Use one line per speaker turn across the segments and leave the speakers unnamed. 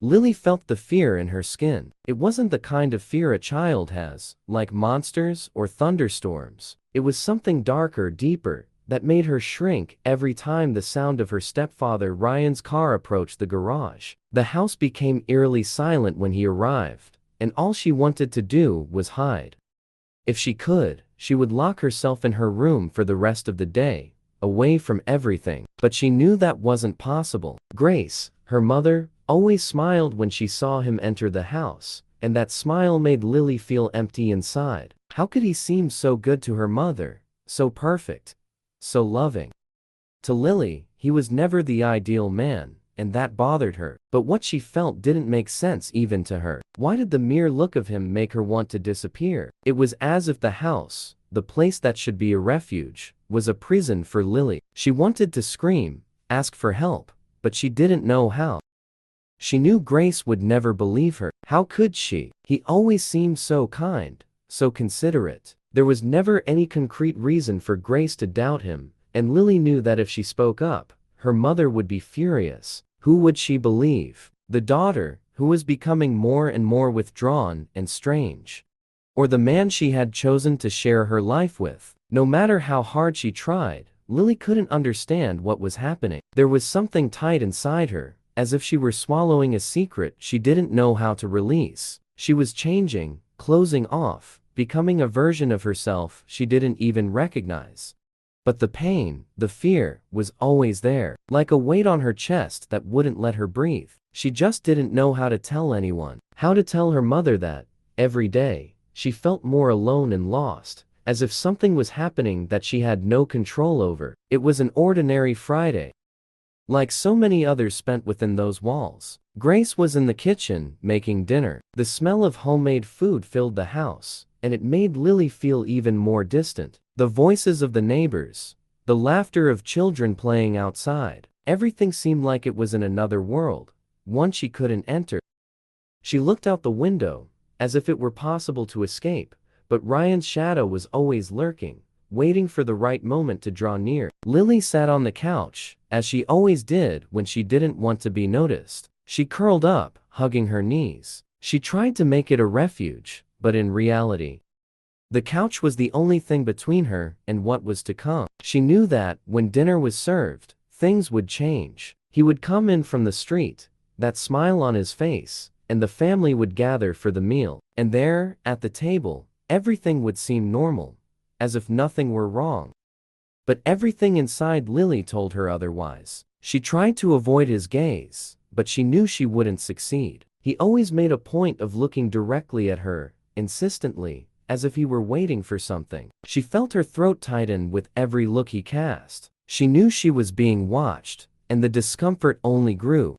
Lily felt the fear in her skin. It wasn't the kind of fear a child has, like monsters or thunderstorms. It was something darker, deeper, that made her shrink every time the sound of her stepfather Ryan's car approached the garage. The house became eerily silent when he arrived, and all she wanted to do was hide. If she could, she would lock herself in her room for the rest of the day, away from everything. But she knew that wasn't possible. Grace, her mother, always smiled when she saw him enter the house, and that smile made Lily feel empty inside. How could he seem so good to her mother, so perfect, so loving? To Lily, he was never the ideal man, and that bothered her. But what she felt didn't make sense even to her. Why did the mere look of him make her want to disappear? It was as if the house, the place that should be a refuge, was a prison for Lily. She wanted to scream, ask for help, but she didn't know how. She knew Grace would never believe her. How could she? He always seemed so kind, so considerate. There was never any concrete reason for Grace to doubt him, and Lily knew that if she spoke up, her mother would be furious. Who would she believe? The daughter, who was becoming more and more withdrawn and strange? Or the man she had chosen to share her life with? No matter how hard she tried, Lily couldn't understand what was happening. There was something tight inside her, as if she were swallowing a secret she didn't know how to release. She was changing, closing off, becoming a version of herself she didn't even recognize. But the pain, the fear, was always there, like a weight on her chest that wouldn't let her breathe. She just didn't know how to tell anyone, how to tell her mother that, every day, she felt more alone and lost, as if something was happening that she had no control over. It was an ordinary Friday, like so many others spent within those walls. Grace was in the kitchen, making dinner. The smell of homemade food filled the house, and it made Lily feel even more distant. The voices of the neighbors, the laughter of children playing outside, everything seemed like it was in another world, one she couldn't enter. She looked out the window, as if it were possible to escape, but Ryan's shadow was always lurking, waiting for the right moment to draw near. Lily sat on the couch, as she always did when she didn't want to be noticed. She curled up, hugging her knees. She tried to make it a refuge, but in reality, the couch was the only thing between her and what was to come. She knew that, when dinner was served, things would change. He would come in from the street, that smile on his face, and the family would gather for the meal. And there, at the table, everything would seem normal, as if nothing were wrong. But everything inside Lily told her otherwise. She tried to avoid his gaze, but she knew she wouldn't succeed. He always made a point of looking directly at her, insistently, as if he were waiting for something. She felt her throat tighten with every look he cast. She knew she was being watched, and the discomfort only grew.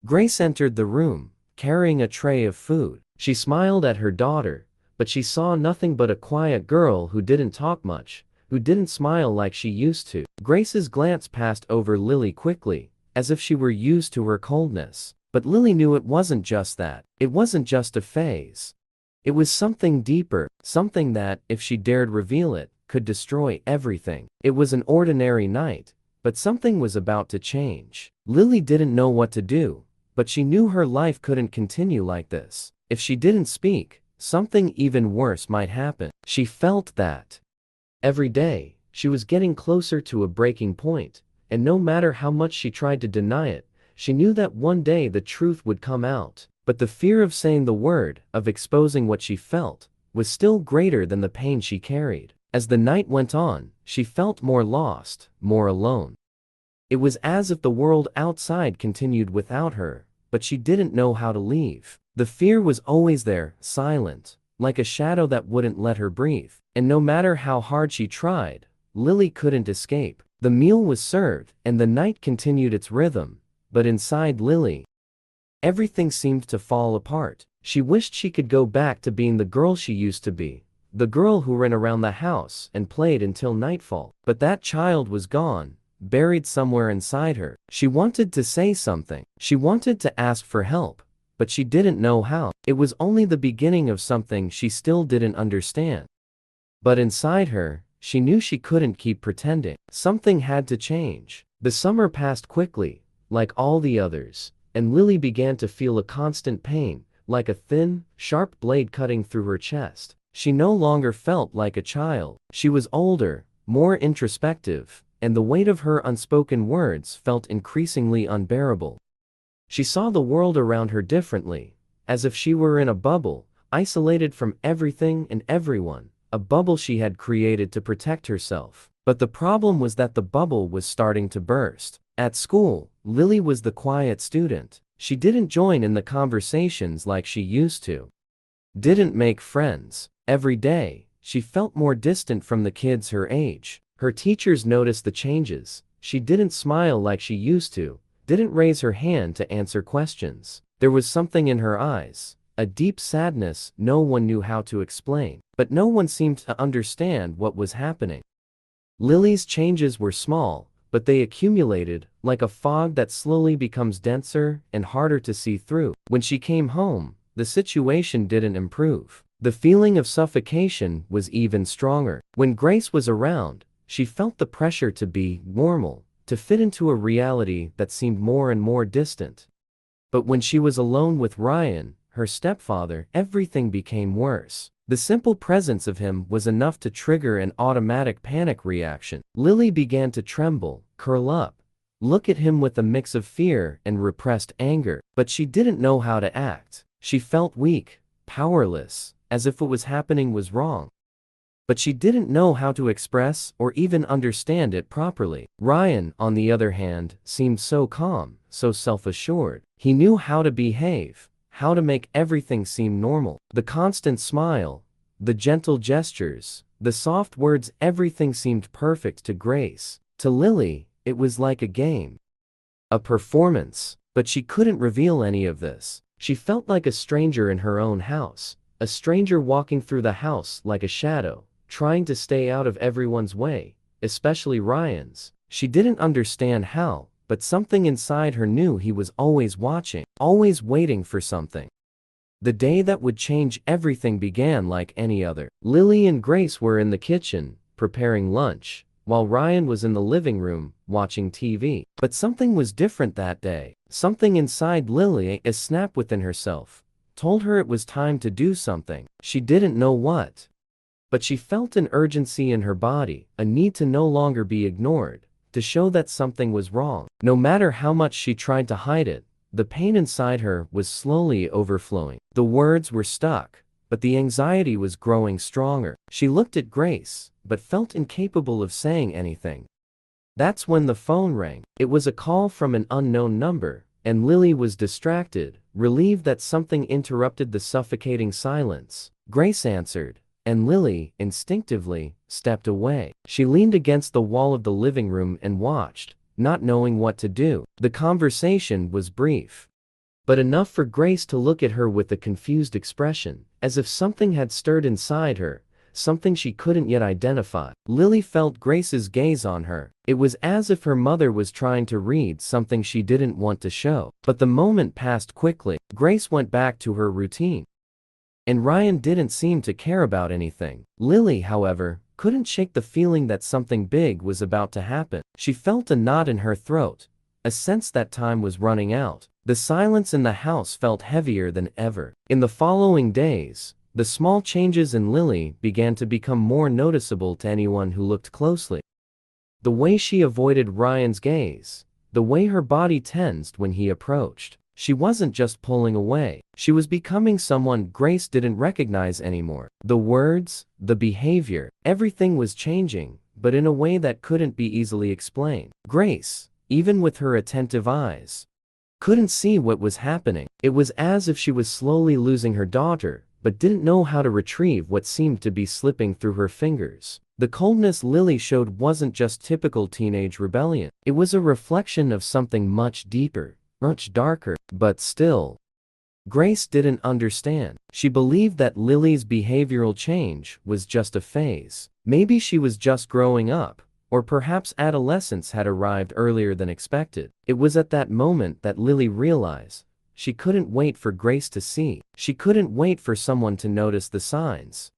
Grace entered the room, carrying a tray of food. She smiled at her daughter, but she saw nothing but a quiet girl who didn't talk much, who didn't smile like she used to. Grace's glance passed over Lily quickly, as if she were used to her coldness. But Lily knew it wasn't just that. It wasn't just a phase. It was something deeper, something that, if she dared reveal it, could destroy everything. It was an ordinary night, but something was about to change. Lily didn't know what to do, but she knew her life couldn't continue like this. If she didn't speak, something even worse might happen. She felt that. Every day, she was getting closer to a breaking point, and no matter how much she tried to deny it, she knew that one day the truth would come out. But the fear of saying the word, of exposing what she felt, was still greater than the pain she carried. As the night went on, she felt more lost, more alone. It was as if the world outside continued without her, but she didn't know how to leave. The fear was always there, silent, like a shadow that wouldn't let her breathe. And no matter how hard she tried, Lily couldn't escape. The meal was served, and the night continued its rhythm, but inside Lily, everything seemed to fall apart. She wished she could go back to being the girl she used to be, the girl who ran around the house and played until nightfall. But that child was gone, buried somewhere inside her. She wanted to say something. She wanted to ask for help, but she didn't know how. It was only the beginning of something she still didn't understand. But inside her, she knew she couldn't keep pretending. Something had to change. The summer passed quickly, like all the others, and Lily began to feel a constant pain, like a thin, sharp blade cutting through her chest. She no longer felt like a child. She was older, more introspective, and the weight of her unspoken words felt increasingly unbearable. She saw the world around her differently, as if she were in a bubble, isolated from everything and everyone, a bubble she had created to protect herself. But the problem was that the bubble was starting to burst. At school, Lily was the quiet student. She didn't join in the conversations like she used to. Didn't make friends. Every day, she felt more distant from the kids her age. Her teachers noticed the changes. She didn't smile like she used to, didn't raise her hand to answer questions. There was something in her eyes, a deep sadness no one knew how to explain, but no one seemed to understand what was happening. Lily's changes were small, but they accumulated, like a fog that slowly becomes denser and harder to see through. When she came home, the situation didn't improve. The feeling of suffocation was even stronger. When Grace was around, she felt the pressure to be normal, to fit into a reality that seemed more and more distant. But when she was alone with Ryan, her stepfather, everything became worse. The simple presence of him was enough to trigger an automatic panic reaction. Lily began to tremble, curl up, look at him with a mix of fear and repressed anger, but she didn't know how to act. She felt weak, powerless, as if what was happening was wrong. But she didn't know how to express or even understand it properly. Ryan, on the other hand, seemed so calm, so self-assured. He knew how to behave, how to make everything seem normal. The constant smile, the gentle gestures, the soft words, everything seemed perfect to Grace. To Lily, it was like a game, a performance. But she couldn't reveal any of this. She felt like a stranger in her own house, a stranger walking through the house like a shadow, trying to stay out of everyone's way, especially Ryan's. She didn't understand how, but something inside her knew he was always watching, always waiting for something. The day that would change everything began like any other. Lily and Grace were in the kitchen, preparing lunch, while Ryan was in the living room, watching TV. But something was different that day. Something inside Lily, a snap within herself, told her it was time to do something. She didn't know what. But she felt an urgency in her body, a need to no longer be ignored, to show that something was wrong. No matter how much she tried to hide it, the pain inside her was slowly overflowing. The words were stuck, but the anxiety was growing stronger. She looked at Grace, but felt incapable of saying anything. That's when the phone rang. It was a call from an unknown number, and Lily was distracted, relieved that something interrupted the suffocating silence. Grace answered, and Lily, instinctively, stepped away. She leaned against the wall of the living room and watched, not knowing what to do. The conversation was brief, but enough for Grace to look at her with a confused expression, as if something had stirred inside her, something she couldn't yet identify. Lily felt Grace's gaze on her. It was as if her mother was trying to read something she didn't want to show. But the moment passed quickly. Grace went back to her routine, and Ryan didn't seem to care about anything. Lily, however, couldn't shake the feeling that something big was about to happen. She felt a knot in her throat, a sense that time was running out. The silence in the house felt heavier than ever. In the following days, the small changes in Lily began to become more noticeable to anyone who looked closely. The way she avoided Ryan's gaze, the way her body tensed when he approached. She wasn't just pulling away. She was becoming someone Grace didn't recognize anymore. The words, the behavior, everything was changing, but in a way that couldn't be easily explained. Grace, even with her attentive eyes, couldn't see what was happening. It was as if she was slowly losing her daughter, but didn't know how to retrieve what seemed to be slipping through her fingers. The coldness Lily showed wasn't just typical teenage rebellion. It was a reflection of something much deeper, much darker. But still, Grace didn't understand. She believed that Lily's behavioral change was just a phase. Maybe she was just growing up, or perhaps adolescence had arrived earlier than expected. It was at that moment that Lily realized she couldn't wait for Grace to see. She couldn't wait for someone to notice the signs,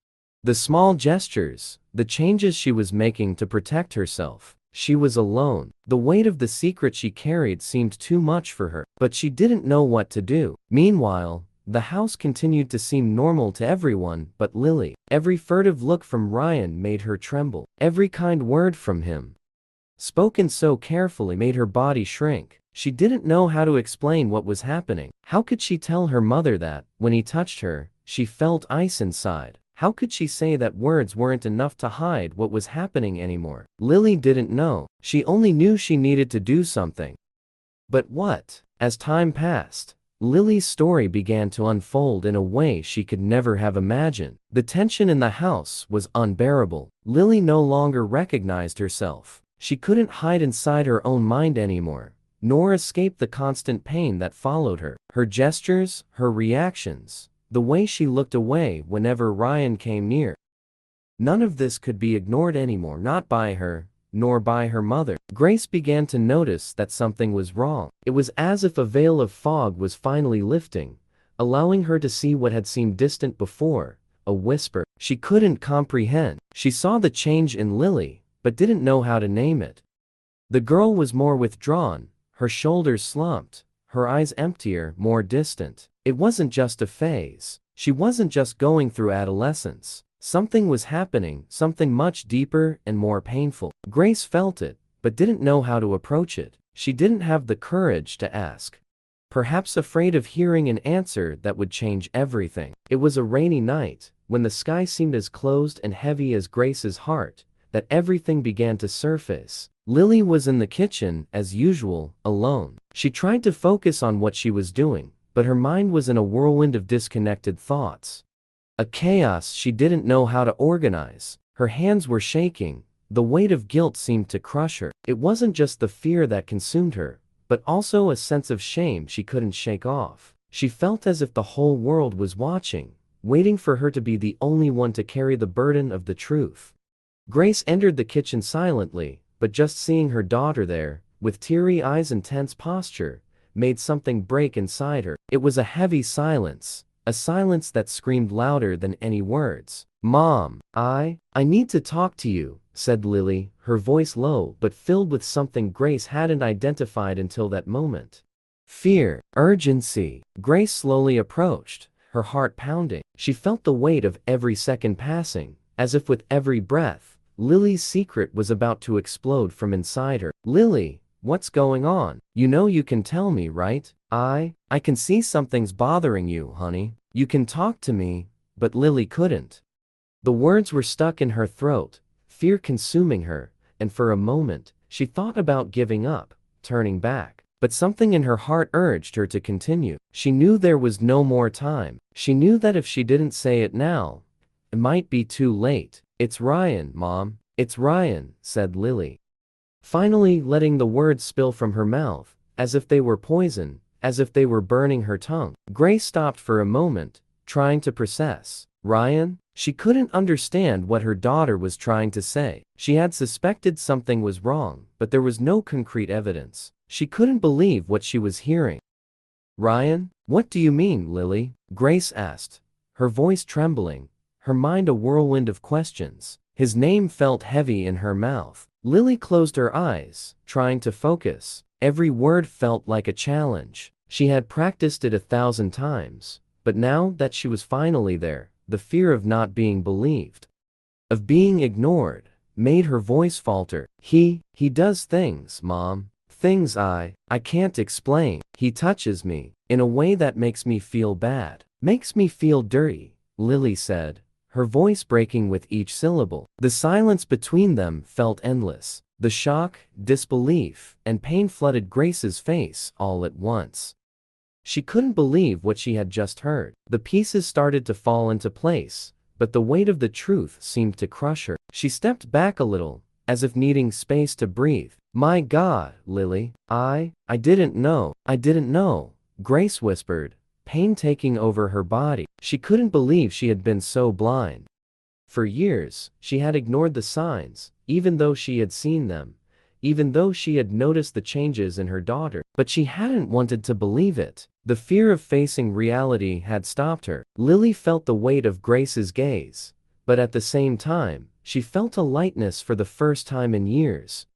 the small gestures, the changes she was making to protect herself. She was alone. The weight of the secret she carried seemed too much for her, but she didn't know what to do. Meanwhile, the house continued to seem normal to everyone but Lily. Every furtive look from Ryan made her tremble. Every kind word from him, spoken so carefully, made her body shrink. She didn't know how to explain what was happening. How could she tell her mother that, when he touched her, she felt ice inside? How could she say that words weren't enough to hide what was happening anymore? Lily didn't know. She only knew she needed to do something. But what? As time passed, Lily's story began to unfold in a way she could never have imagined. The tension in the house was unbearable. Lily no longer recognized herself. She couldn't hide inside her own mind anymore, nor escape the constant pain that followed her. Her gestures, her reactions, the way she looked away whenever Ryan came near. None of this could be ignored anymore, not by her, nor by her mother. Grace began to notice that something was wrong. It was as if a veil of fog was finally lifting, allowing her to see what had seemed distant before, a whisper she couldn't comprehend. She saw the change in Lily, but didn't know how to name it. The girl was more withdrawn, her shoulders slumped, her eyes emptier, more distant. It wasn't just a phase. She wasn't just going through adolescence. Something was happening, something much deeper and more painful. Grace felt it, but didn't know how to approach it. She didn't have the courage to ask. Perhaps afraid of hearing an answer that would change everything. It was a rainy night, when the sky seemed as closed and heavy as Grace's heart, that everything began to surface. Lily was in the kitchen, as usual, alone. She tried to focus on what she was doing, but her mind was in a whirlwind of disconnected thoughts. A chaos she didn't know how to organize. Her hands were shaking. The weight of guilt seemed to crush her. It wasn't just the fear that consumed her, but also a sense of shame she couldn't shake off. She felt as if the whole world was watching, waiting for her to be the only one to carry the burden of the truth. Grace entered the kitchen silently, but just seeing her daughter there, with teary eyes and tense posture, made something break inside her. It was a heavy silence, a silence that screamed louder than any words. "Mom, I need to talk to you," said Lily, her voice low but filled with something Grace hadn't identified until that moment. Fear, urgency. Grace slowly approached, her heart pounding. She felt the weight of every second passing, as if with every breath, Lily's secret was about to explode from inside her. "Lily, what's going on? You know you can tell me, right? I can see something's bothering you, honey. You can talk to me." But Lily couldn't. The words were stuck in her throat, fear consuming her, and for a moment, she thought about giving up, turning back. But something in her heart urged her to continue. She knew there was no more time. She knew that if she didn't say it now, it might be too late. "It's Ryan, Mom. It's Ryan," said Lily, finally letting the words spill from her mouth, as if they were poison, as if they were burning her tongue. Grace stopped for a moment, trying to process. Ryan? She couldn't understand what her daughter was trying to say. She had suspected something was wrong, but there was no concrete evidence. She couldn't believe what she was hearing. "Ryan? What do you mean, Lily?" Grace asked, her voice trembling, her mind a whirlwind of questions. His name felt heavy in her mouth. Lily closed her eyes, trying to focus. Every word felt like a challenge. She had practiced it 1,000 times, but now that she was finally there, the fear of not being believed, of being ignored, made her voice falter. He does things, Mom. Things I can't explain. He touches me, in a way that makes me feel bad. Makes me feel dirty," Lily said, her voice breaking with each syllable. The silence between them felt endless. The shock, disbelief, and pain flooded Grace's face all at once. She couldn't believe what she had just heard. The pieces started to fall into place, but the weight of the truth seemed to crush her. She stepped back a little, as if needing space to breathe. "My God, Lily, I didn't know. I didn't know," Grace whispered, pain taking over her body. She couldn't believe she had been so blind. For years, she had ignored the signs, even though she had seen them, even though she had noticed the changes in her daughter, but she hadn't wanted to believe it. The fear of facing reality had stopped her. Lily felt the weight of Grace's gaze, but at the same time, she felt a lightness for the first time in years.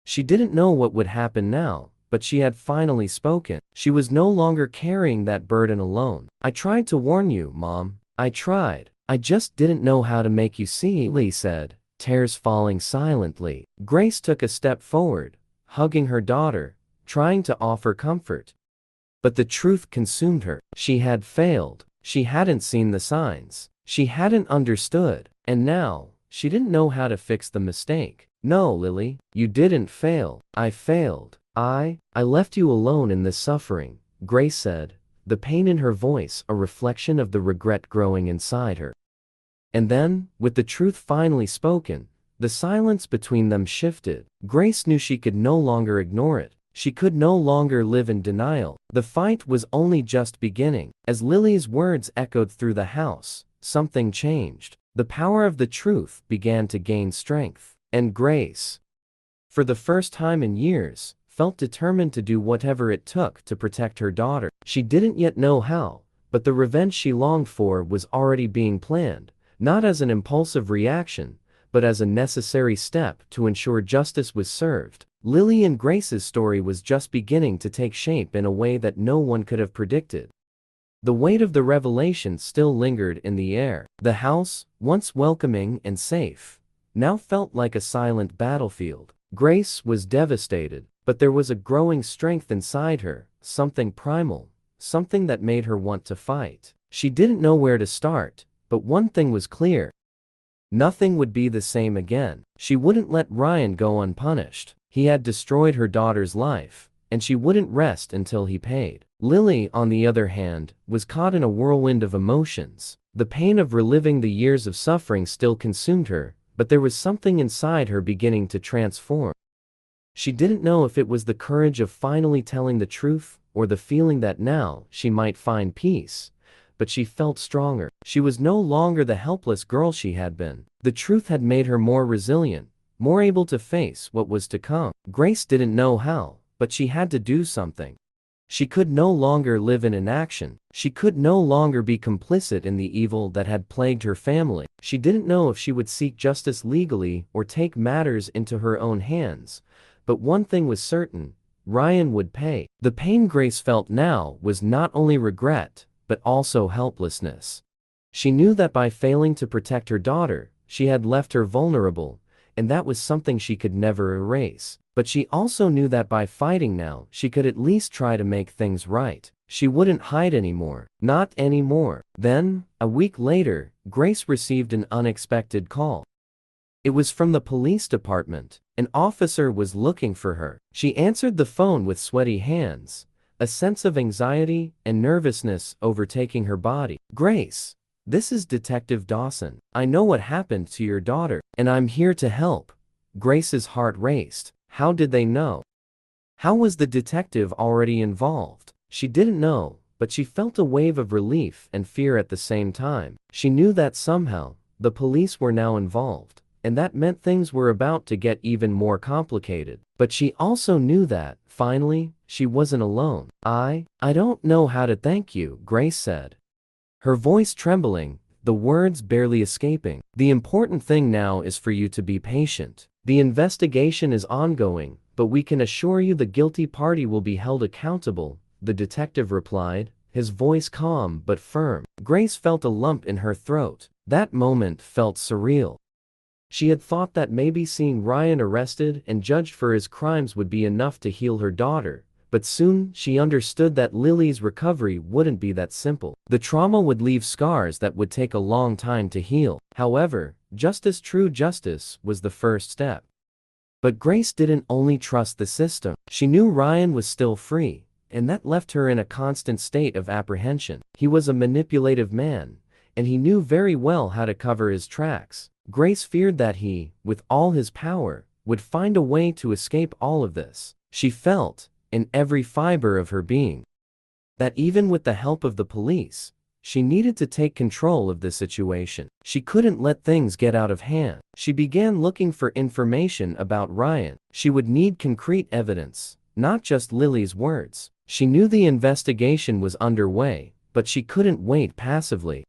She didn't know what would happen now, but she had finally spoken. She was no longer carrying that burden alone. "I tried to warn you, Mom. I tried. I just didn't know how to make you see," Lee said, tears falling silently. Grace took a step forward, hugging her daughter, trying to offer comfort. But the truth consumed her. She had failed. She hadn't seen the signs. She hadn't understood. And now, she didn't know how to fix the mistake. "No, Lily, you didn't fail. I failed. I left you alone in this suffering," Grace said, the pain in her voice a reflection of the regret growing inside her. And then, with the truth finally spoken, the silence between them shifted. Grace knew she could no longer ignore it. She could no longer live in denial. The fight was only just beginning. As Lily's words echoed through the house, something changed. The power of the truth began to gain strength. And Grace, for the first time in years, felt determined to do whatever it took to protect her daughter. She didn't yet know how, but the revenge she longed for was already being planned, not as an impulsive reaction, but as a necessary step to ensure justice was served. Lily and Grace's story was just beginning to take shape in a way that no one could have predicted. The weight of the revelation still lingered in the air. The house, once welcoming and safe, now felt like a silent battlefield. Grace was devastated, but there was a growing strength inside her, something primal, something that made her want to fight. She didn't know where to start, but one thing was clear. Nothing would be the same again. She wouldn't let Ryan go unpunished. He had destroyed her daughter's life, and she wouldn't rest until he paid. Lily, on the other hand, was caught in a whirlwind of emotions. The pain of reliving the years of suffering still consumed her, but there was something inside her beginning to transform. She didn't know if it was the courage of finally telling the truth, or the feeling that now she might find peace, but she felt stronger. She was no longer the helpless girl she had been. The truth had made her more resilient, more able to face what was to come. Grace didn't know how, but she had to do something. She could no longer live in inaction. She could no longer be complicit in the evil that had plagued her family. She didn't know if she would seek justice legally or take matters into her own hands, but one thing was certain: Ryan would pay. The pain Grace felt now was not only regret, but also helplessness. She knew that by failing to protect her daughter, she had left her vulnerable, and that was something she could never erase. But she also knew that by fighting now, she could at least try to make things right. She wouldn't hide anymore. Not anymore. Then, a week later, Grace received an unexpected call. It was from the police department. An officer was looking for her. She answered the phone with sweaty hands, a sense of anxiety and nervousness overtaking her body. "Grace, this is Detective Dawson. I know what happened to your daughter, and I'm here to help." Grace's heart raced. How did they know? How was the detective already involved? She didn't know, but she felt a wave of relief and fear at the same time. She knew that somehow, the police were now involved, and that meant things were about to get even more complicated. But she also knew that, finally, she wasn't alone. I don't know how to thank you," Grace said, her voice trembling, the words barely escaping. "The important thing now is for you to be patient. The investigation is ongoing, but we can assure you the guilty party will be held accountable," the detective replied, his voice calm but firm. Grace felt a lump in her throat. That moment felt surreal. She had thought that maybe seeing Ryan arrested and judged for his crimes would be enough to heal her daughter, but soon she understood that Lily's recovery wouldn't be that simple. The trauma would leave scars that would take a long time to heal. However, true justice was the first step. But Grace didn't only trust the system. She knew Ryan was still free, and that left her in a constant state of apprehension. He was a manipulative man, and he knew very well how to cover his tracks. Grace feared that he, with all his power, would find a way to escape all of this. She felt, in every fiber of her being, that even with the help of the police, she needed to take control of the situation. She couldn't let things get out of hand. She began looking for information about Ryan. She would need concrete evidence, not just Lily's words. She knew the investigation was underway, but she couldn't wait passively.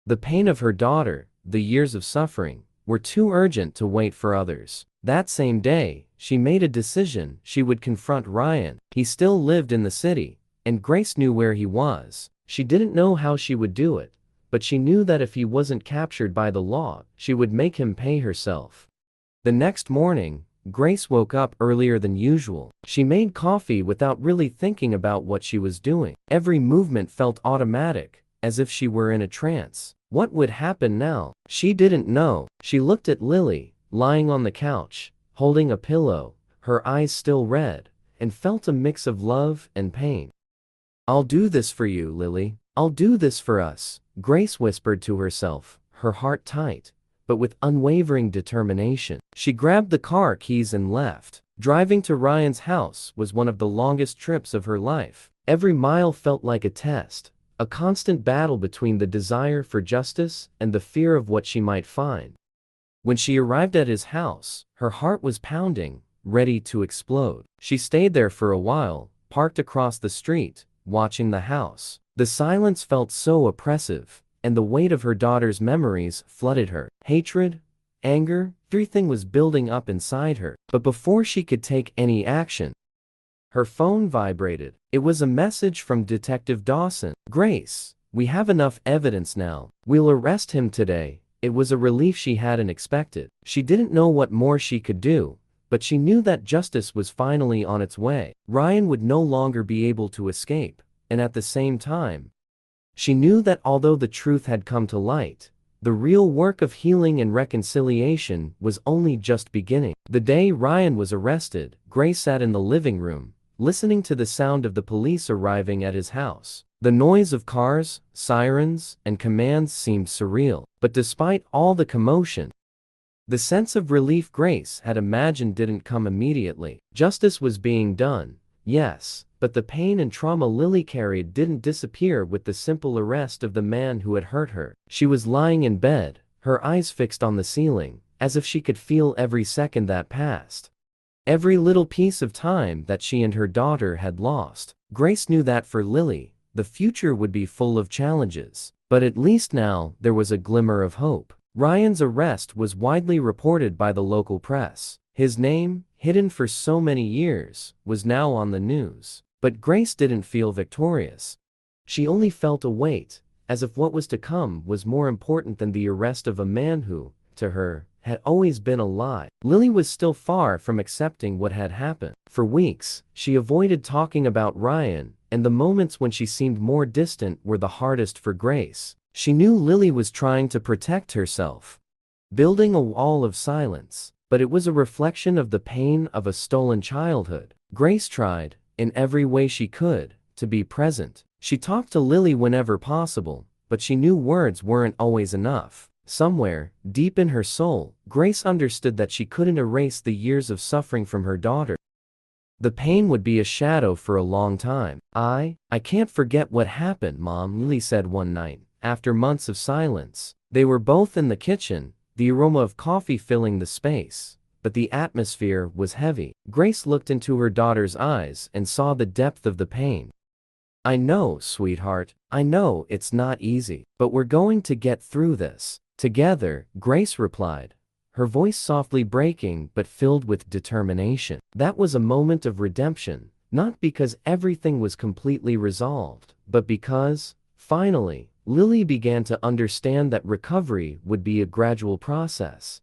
The pain of her daughter, the years of suffering, were too urgent to wait for others. That same day, she made a decision. She would confront Ryan. He still lived in the city, and Grace knew where he was. She didn't know how she would do it, but she knew that if he wasn't captured by the law, she would make him pay herself. The next morning, Grace woke up earlier than usual. She made coffee without really thinking about what she was doing. Every movement felt automatic, as if she were in a trance. What would happen now? She didn't know. She looked at Lily, lying on the couch, holding a pillow, her eyes still red, and felt a mix of love and pain. "I'll do this for you, Lily. I'll do this for us," Grace whispered to herself, her heart tight, but with unwavering determination. She grabbed the car keys and left. Driving to Ryan's house was one of the longest trips of her life. Every mile felt like a test, a constant battle between the desire for justice and the fear of what she might find. When she arrived at his house, her heart was pounding, ready to explode. She stayed there for a while, parked across the street, watching the house. The silence felt so oppressive, and the weight of her daughter's memories flooded her. Hatred, anger, everything was building up inside her. But before she could take any action, her phone vibrated. It was a message from Detective Dawson. "Grace, we have enough evidence now. We'll arrest him today." It was a relief she hadn't expected. She didn't know what more she could do, but she knew that justice was finally on its way. Ryan would no longer be able to escape, and at the same time, she knew that although the truth had come to light, the real work of healing and reconciliation was only just beginning. The day Ryan was arrested, Grace sat in the living room, listening to the sound of the police arriving at his house. The noise of cars, sirens, and commands seemed surreal. But despite all the commotion, the sense of relief Grace had imagined didn't come immediately. Justice was being done, yes, but the pain and trauma Lily carried didn't disappear with the simple arrest of the man who had hurt her. She was lying in bed, her eyes fixed on the ceiling, as if she could feel every second that passed. Every little piece of time that she and her daughter had lost. Grace knew that for Lily, the future would be full of challenges. But at least now, there was a glimmer of hope. Ryan's arrest was widely reported by the local press. His name, hidden for so many years, was now on the news. But Grace didn't feel victorious. She only felt a weight, as if what was to come was more important than the arrest of a man who, to her, had always been a lie. Lily was still far from accepting what had happened. For weeks, she avoided talking about Ryan, and the moments when she seemed more distant were the hardest for Grace. She knew Lily was trying to protect herself, building a wall of silence, but it was a reflection of the pain of a stolen childhood. Grace tried, in every way she could, to be present. She talked to Lily whenever possible, but she knew words weren't always enough. Somewhere, deep in her soul, Grace understood that she couldn't erase the years of suffering from her daughter. The pain would be a shadow for a long time. I can't forget what happened, Mom," Lily said one night, after months of silence. They were both in the kitchen, the aroma of coffee filling the space, but the atmosphere was heavy. Grace looked into her daughter's eyes and saw the depth of the pain. "I know, sweetheart, I know it's not easy, but we're going to get through this together," Grace replied, her voice softly breaking but filled with determination. That was a moment of redemption, not because everything was completely resolved, but because, finally, Lily began to understand that recovery would be a gradual process.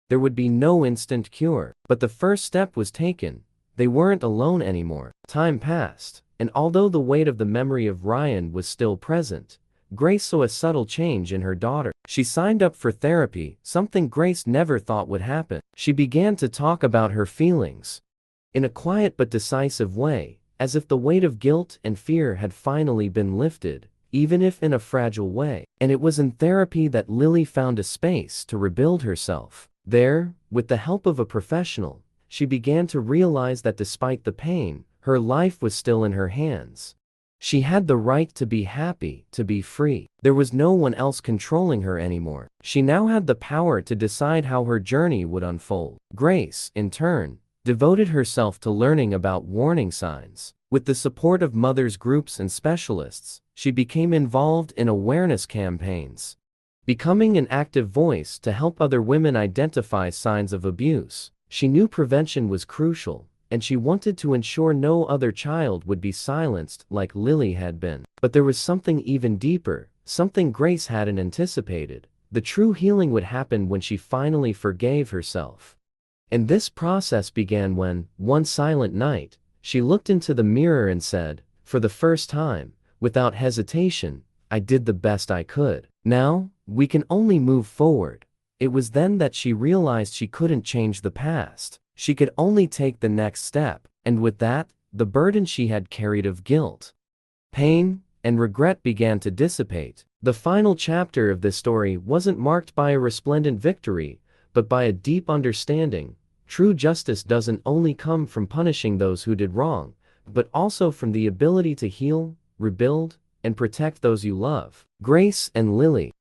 There would be no instant cure, but the first step was taken. They weren't alone anymore. Time passed, and although the weight of the memory of Ryan was still present, Grace saw a subtle change in her daughter. She signed up for therapy, something Grace never thought would happen. She began to talk about her feelings, in a quiet but decisive way, as if the weight of guilt and fear had finally been lifted, even if in a fragile way. And it was in therapy that Lily found a space to rebuild herself. There, with the help of a professional, she began to realize that despite the pain, her life was still in her hands. She had the right to be happy, to be free. There was no one else controlling her anymore. She now had the power to decide how her journey would unfold. Grace, in turn, devoted herself to learning about warning signs. With the support of mothers' groups and specialists, she became involved in awareness campaigns, becoming an active voice to help other women identify signs of abuse. She knew prevention was crucial, and she wanted to ensure no other child would be silenced like Lily had been. But there was something even deeper, something Grace hadn't anticipated. The true healing would happen when she finally forgave herself. And this process began when, one silent night, she looked into the mirror and said, for the first time, without hesitation, I did the best I could. Now, we can only move forward. It was then that she realized she couldn't change the past. She could only take the next step, and with that, the burden she had carried of guilt, pain, and regret began to dissipate. The final chapter of this story wasn't marked by a resplendent victory, but by a deep understanding. True justice doesn't only come from punishing those who did wrong, but also from the ability to heal, rebuild, and protect those you love. Grace and Lily,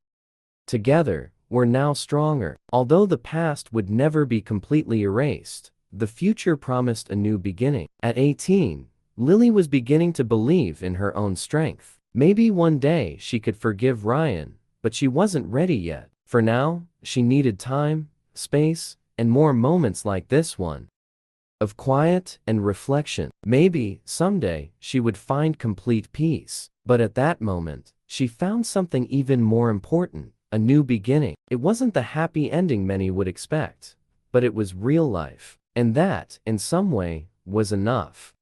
together, were now stronger. Although the past would never be completely erased, the future promised a new beginning. At 18, Lily was beginning to believe in her own strength. Maybe one day she could forgive Ryan, but she wasn't ready yet. For now, she needed time, space, and more moments like this one, of quiet and reflection. Maybe, someday, she would find complete peace. But at that moment, she found something even more important. A new beginning. It wasn't the happy ending many would expect, but it was real life. And that, in some way, was enough.